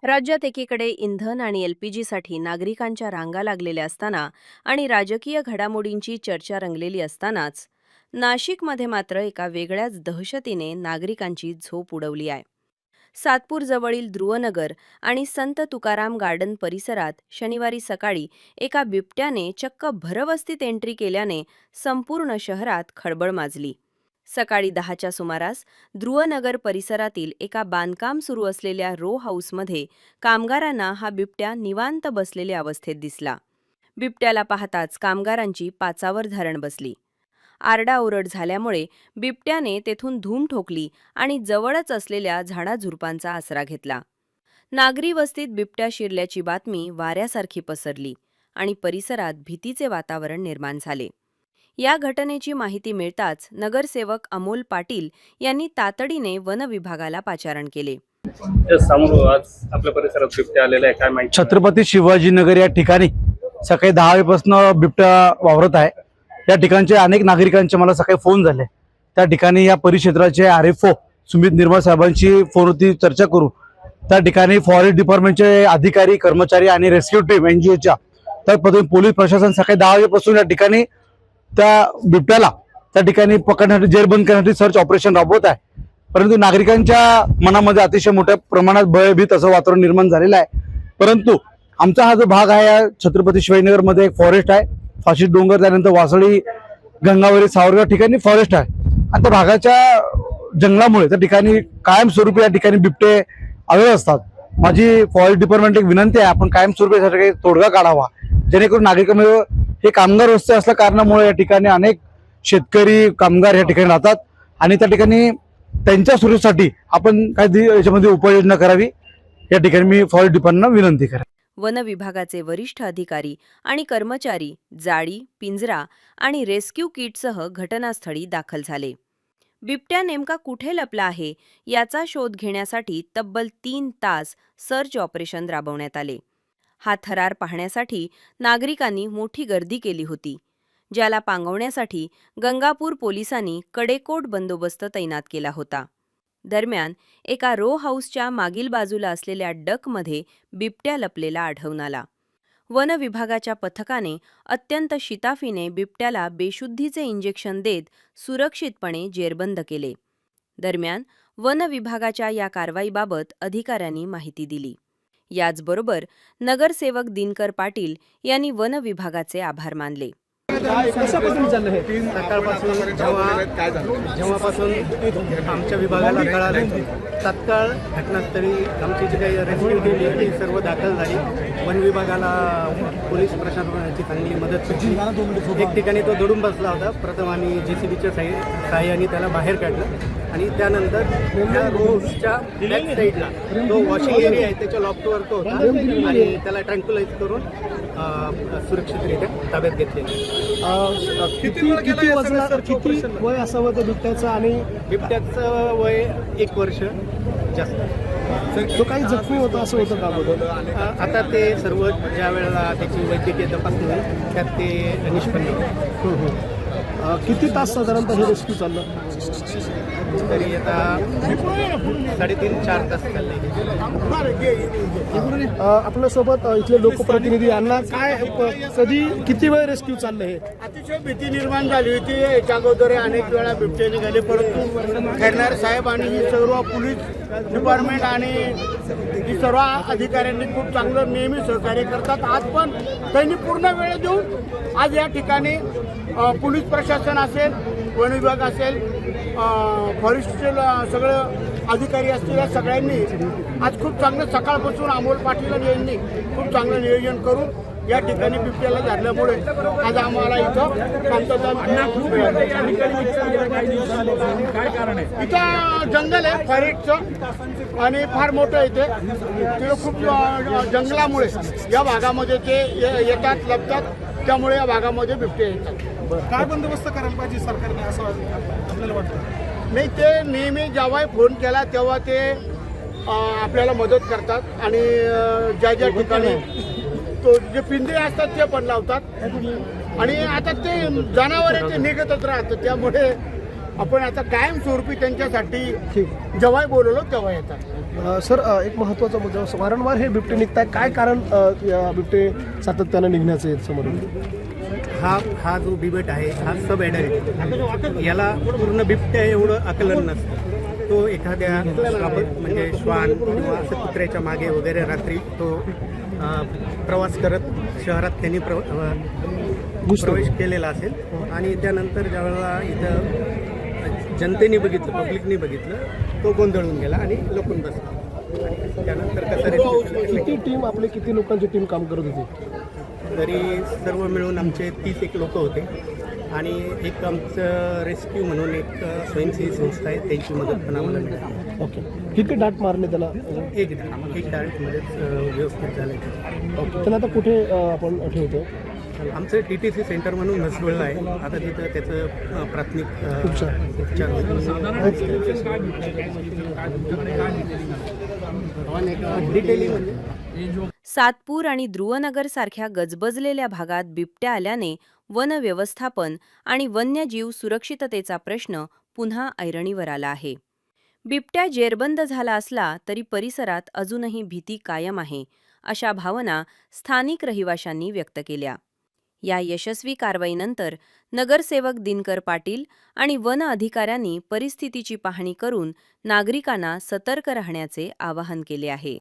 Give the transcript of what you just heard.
राज्यात एकीकडे इंधन आणि एलपीजीसाठी नागरिकांच्या रांगा लागलेल्या असताना आणि राजकीय घडामोडींची चर्चा रंगलेली असतानाच नाशिकमध्ये मात्र एका वेगळ्याच दहशतीने नागरिकांची झोप उडवली आहे. सातपूरजवळील ध्रुवनगर आणि संत तुकाराम गार्डन परिसरात शनिवारी सकाळी एका बिबट्याने चक्क भरवस्तीत एंट्री केल्याने संपूर्ण शहरात खळबळ माजली. सकाळी 10च्या सुमारास ध्रुवनगर परिसरातील एका बांधकाम सुरू असलेल्या रो हाऊसमध्ये कामगारांना हा बिबट्या निवांत बसलेल्या अवस्थेत दिसला. बिबट्याला पाहताच कामगारांची पाचावर धरण बसली. आरडाओरड झाल्यामुळे बिबट्याने तेथून धूम ठोकली आणि जवळच असलेल्या झाडाझुडपांचा आसरा घेतला. नागरी वस्तीत बिबट्या शिरल्याची बातमी वाऱ्यासारखी पसरली आणि परिसरात भीतीचे वातावरण निर्माण झाले. या घटनेची माहिती मिळताच नगरसेवक अमोल पाटील यांनी तातडीने वन विभागाला पाचारण केले. आज आपल्या परिसरात बिबट्या आलेला आहे, काय माहिती? छत्रपती शिवाजीनगर या ठिकाणी सकाळी 10 वाजेपासून बिबट्या वावरत आहे. या ठिकाणचे अनेक नागरिकांचे मला सकाळी फोन झाले. त्या ठिकाणी या परिक्षेत्राचे आरएफओ सुमित निर्मळ साहेबांची फोनवरती चर्चा करून त्या ठिकाणी फॉरेस्ट डिपार्टमेंटचे अधिकारी कर्मचारी आणि रेस्क्यू टीम एनजीओच्या त्या पद्धतीने पोलीस प्रशासन सकाळी 10 वाजेपासून या ठिकाणी त्या बिबट्याला त्या ठिकाणी पकडण्यासाठी जेरबंद करण्यासाठी सर्च ऑपरेशन राबवत आहे. परंतु नागरिकांच्या मनामध्ये अतिशय मोठ्या प्रमाणात भयभीत असं वातावरण निर्माण झालेलं आहे. परंतु आमचा हा जो भाग आहे या छत्रपती शिवाजीनगरमध्ये एक फॉरेस्ट आहे, फाशी डोंगर, त्यानंतर वासळी, गंगावरी, सावरगाव ठिकाणी फॉरेस्ट आहे. आणि त्या भागाच्या जंगलामुळे त्या ठिकाणी कायमस्वरूपी या ठिकाणी बिबटे आढळत असतात. माझी फॉरेस्ट डिपार्टमेंट एक विनंती आहे, आपण कायमस्वरूपी यासाठी तोडगा काढावा, जेणेकरून नागरिकांमध्ये हे कामगार वस्ती असल्या कारणामुळे या ठिकाणी अनेक शेतकरी कामगार या ठिकाणी राहतात आणि त्या ठिकाणी त्यांच्या सुरक्षेसाठी आपण काही याच्यामध्ये उपाययोजना करावी, या ठिकाणी मी फॉरेस्ट डिपार्टमेंटला विनंती करेन. वन विभागाचे वरिष्ठ अधिकारी आणि कर्मचारी जाळी, पिंजरा आणि रेस्क्यू किटसह घटनास्थळी दाखल झाले. बिबट्या नेमका कुठे लपला आहे याचा शोध घेण्यासाठी तब्बल 3 तास सर्च ऑपरेशन राबवण्यात आले. हा थरार पाहण्यासाठी नागरिकांनी मोठी गर्दी केली होती, ज्याला पांगवण्यासाठी गंगापूर पोलिसांनी कडेकोट बंदोबस्त तैनात केला होता. दरम्यान एका रो हाऊसच्या मागील बाजूला असलेल्या डकमध्ये बिबट्या लपलेला आढळून आला. वन विभागाच्या पथकाने अत्यंत शिताफीने बिबट्याला बेशुद्धीचे इंजेक्शन देत सुरक्षितपणे जेरबंद केले. दरम्यान वन विभागाच्या या कारवाईबाबत अधिकाऱ्यांनी माहिती दिली. याचबरोबर नगरसेवक दिनकर पाटील यांनी वन विभागाचे आभार मानले. कशापासून चाललं हे? सकाळपासून जेव्हापासून आमच्या विभागाला कळालं, तात्काळ घटनास्थळी आमची जी काही रेस्क्यू टीम आहे ती सर्व दाखल झाली. वन विभागाला पोलीस प्रशासनाची चांगली मदत केली. एक ठिकाणी तो दडून बसला होता. प्रथम आम्ही JCBच्या साहाय्याने त्याला बाहेर काढलं आणि त्यानंतर त्या रोडच्या बॅक साईडला तो वॉशिंग एरिया आहे त्याच्या लॉफ्टवर तो होता आणि त्याला ट्रँक्युलाइज करून सुरक्षितरित्या ताब्यात घेतलेली. किती वय असावं त्या बिबट्याचं? आणि बिबट्याचं वय 1 वर्ष जास्त. तो काही जखमी होता असं होतं का? आता ते सर्व ज्या वेळेला त्याची वैद्यकीय तपासणी होईल त्यात ते निष्पन्न होईल. किती तास साधारणतः हे रेस्क्यू चाललं? तरी आता 3.5-4 तास चालले. आपल्यासोबत इथले लोकप्रतिनिधी, यांना काय कधी किती वेळ रेस्क्यू चाललं हे? अतिशय भीती निर्माण झाली होती. याच्या अगोदर अनेक वेळा बिबटे निघाले, परंतु खैरनार साहेब आणि ही सर्व पोलीस डिपार्टमेंट आणि ही सर्व अधिकाऱ्यांनी खूप चांगलं नेहमी सहकार्य करतात. आज पण त्यांनी पूर्ण वेळ देऊन आज या ठिकाणी पोलीस प्रशासन असेल, वन विभाग असेल, फॉरेस्टचे सगळं अधिकारी असतील, या सगळ्यांनी आज खूप चांगलं सकाळपासून अमोल पाटील यांनी खूप चांगलं नियोजन करून या ठिकाणी बिबट्याला धरल्यामुळे आज आम्हाला इथं शांतता इथं जंगल आहे फॉरेस्टचं आणि फार मोठं येते. तिथं खूप जंगलामुळे या भागामध्ये ते येतात, लपतात, त्यामुळे या भागामध्ये बिबटे येतात. काय बंदोबस्त करायला पाहिजे सरकारने असं आपल्याला वाटतं? नाही, ते नेहमी जेव्हा फोन केला तेव्हा ते आपल्याला मदत करतात आणि ज्या ज्या ठिकाणी तो जे पिंजरे असतात ते पण लावतात आणि आता ते जनावर ते निघतच राहतं, त्यामुळे आपण आता कायमस्वरूपी त्यांच्यासाठी ठीक जेव्हा बोलवलो तेव्हा येतात. सर एक महत्त्वाचा मुद्दा, वारंवार हे बिबटे निघताय, काय कारण या बिबटे सातत्यानं निघण्याचे आहेत समोरून? हा जो बिबट आहे हा सब ॲडल्ट, याला पूर्ण बिबट्या एवढं आकलन नसतं. तो एखाद्या म्हणजे श्वान किंवा असं कुत्र्याच्या मागे वगैरे रात्री तो प्रवास करत शहरात त्यांनी प्रवेश केलेला असेल आणि त्यानंतर ज्यावेळेला इथं जनतेने बघितलं, पब्लिकने बघितलं, तो गोंधळून गेला आणि लपून बसला. आणि त्यानंतर कसं किती टीम, आपले किती लोकांची टीम काम करत होती? तरी सर्व मिळून आमचे 31 लोक होते आणि एक आमचं रेस्क्यू म्हणून एक स्वयंसेवी संस्था आहे, त्यांची मदत पण आम्हाला मिळाली. ओके, किती डाट मारले त्याला? एक डाळीमध्येच व्यवस्थित झाले. ओके, त्याला आता कुठे आपण ठेवतो? आमचं TTC सेंटर म्हणून म्हसवळलं आहे. आता तिथं त्याचं प्राथमिक उपचार डिटेलिंग म्हणजे सातपूर आणि ध्रुवनगर सारख्या गजबजलेल्या भागात बिबट्या आल्याने वन व्यवस्थापन आणि वन्यजीव सुरक्षिततेचा प्रश्न पुन्हा ऐरणीवर आला आहे. बिबट्या जेरबंद झाला असला तरी परिसरात अजूनही भीती कायम आहे, अशा भावना स्थानिक रहिवाशांनी व्यक्त केल्या. या यशस्वी कारवाईनंतर नगरसेवक दिनकर पाटील आणि वन अधिकाऱ्यांनी परिस्थितीची पाहणी करून नागरिकांना सतर्क राहण्याचे आवाहन केले आहे.